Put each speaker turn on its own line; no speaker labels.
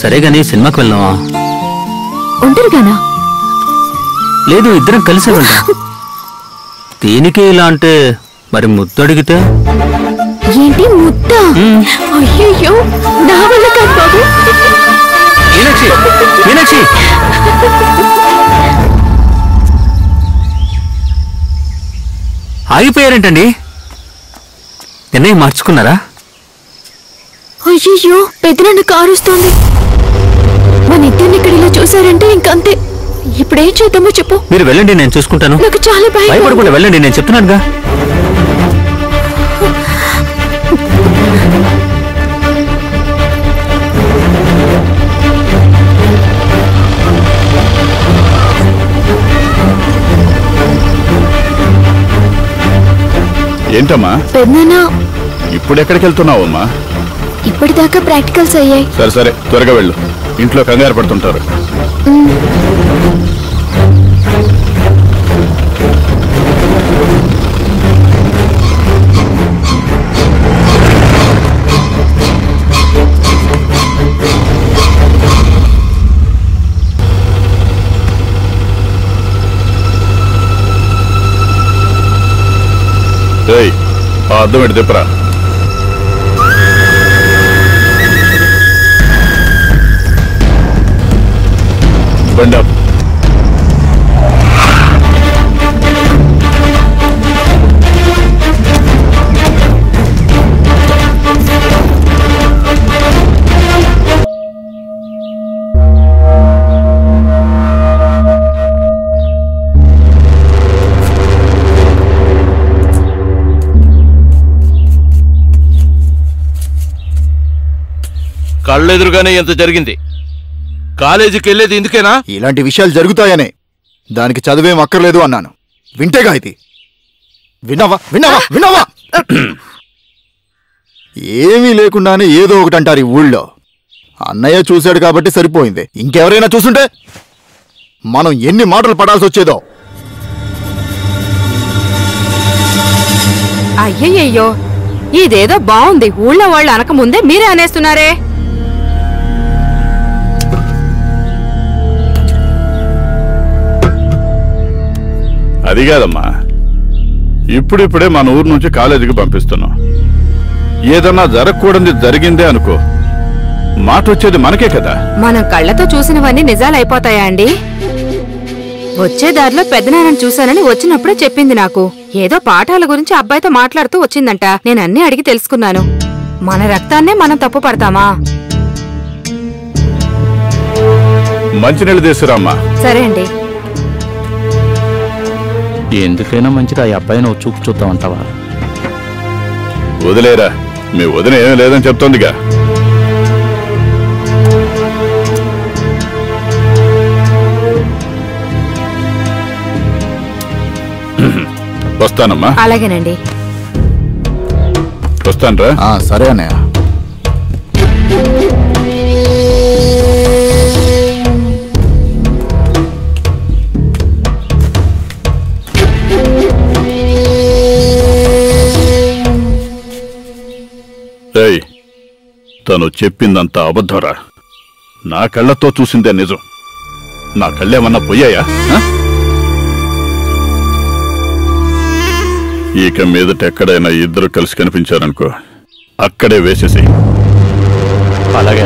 సరే గానీ సినిమాకి వెళ్దామా?
ఒంటరిగానా?
లేదు, ఇద్దరం కలిసి వెళ్దాం. దీనికి ఇలా అంటే మరి ముద్దు అడిగితే?
ఏంటి ముద్ద? అయ్యయ్యో, నా వల్ల కాదు బాబు.
మీనాక్షి, మీనాక్షి! ఆగిపోయారేంటండి? నిర్ణయం మార్చుకున్నారా?
అయ్యయ్యో, పెద్దనాన్న కారు వస్తోంది. మన ఇద్దరిని ఇక్కడ ఇలా చూసారంటే ఇంకంతే. ఇప్పుడేం చేద్దామో చెప్పు.
మీరు వెళ్ళండి, నేను చూసుకుంటాను.
నాకు చాలా
భయపడకుండా వెళ్ళండి, నేను చెప్తున్నానుగా.
ఏంటమ్మా?
పెద్దనాన్న,
ఇప్పుడు ఎక్కడికి వెళ్తున్నావమ్మా?
ఇప్పటిదాకా ప్రాక్టికల్స్ అయ్యాయి.
సరే సరే, త్వరగా వెళ్ళు. ఇంట్లో కంగారు పడుతుంటారు. ఆ అర్థం ఏంటి చెప్పరా? బండి ఆపు.
కళ్ళెదురుగానే ఎంత జరిగింది. కాలేజీకి వెళ్ళేది ఎందుకేనా?
ఇలాంటి విషయాలు జరుగుతాయనే. దానికి చదువేం అక్కర్లేదు అన్నాను. వింటేగా ఇది. విన్నావా విన్నావా విన్నావా? ఏమీ లేకుండానే ఏదో ఒకటి అంటారు ఈ ఊళ్ళో. అన్నయ్య చూశాడు కాబట్టి సరిపోయింది. ఇంకెవరైనా చూసుంటే మనం ఎన్ని మాటలు పడాల్సి వచ్చేదో.
అయ్యయ్యో, ఇదేదో బాగుంది. ఊళ్ళో వాళ్ళు అనకముందే మీరే అనేస్తున్నారే.
అది కాదమ్మా, ఇప్పుడిప్పుడే మన ఊరు నుంచి కాలేజీకి పంపిస్తున్నాం. ఏదన్నా జరగకూడదు జరిగిందే అనుకో, మాట వచ్చేది మనకే కదా.
మనం కళ్ళతో చూసినవన్నీ నిజాలైపోతాయా అండి? వచ్చే దారిలో పెద్దనాన్నని చూశానని వచ్చినప్పుడే చెప్పింది నాకు. ఏదో పాఠాల గురించి అబ్బాయితో మాట్లాడుతూ వచ్చిందంట. నేను అన్నీ అడిగి తెలుసుకున్నాను. మన రక్తాన్నే మనం తప్పు పడతామా?
మంచినీళ్ళు తీసుకురామ్మా.
సరే అండి.
ఎందుకైనా మంచిది ఆ అబ్బాయిని చూపు చూద్దామంటావా?
వదిలేరా, మీ వదిన ఏమీ లేదని చెప్తోందిగా. వస్తానమ్మా.
అలాగేనండి.
వస్తానరా.
సరే అన్నయ్య.
తను చెప్పిందంతా అబద్ధరా. నా కళ్ళతో చూసిందే నిజం. నా కళ్ళేమన్నా పోయాయా? ఇక మీదట ఎక్కడైనా ఇద్దరు కలిసి కనిపించారనుకో, అక్కడే వేసేసి.
అలాగే.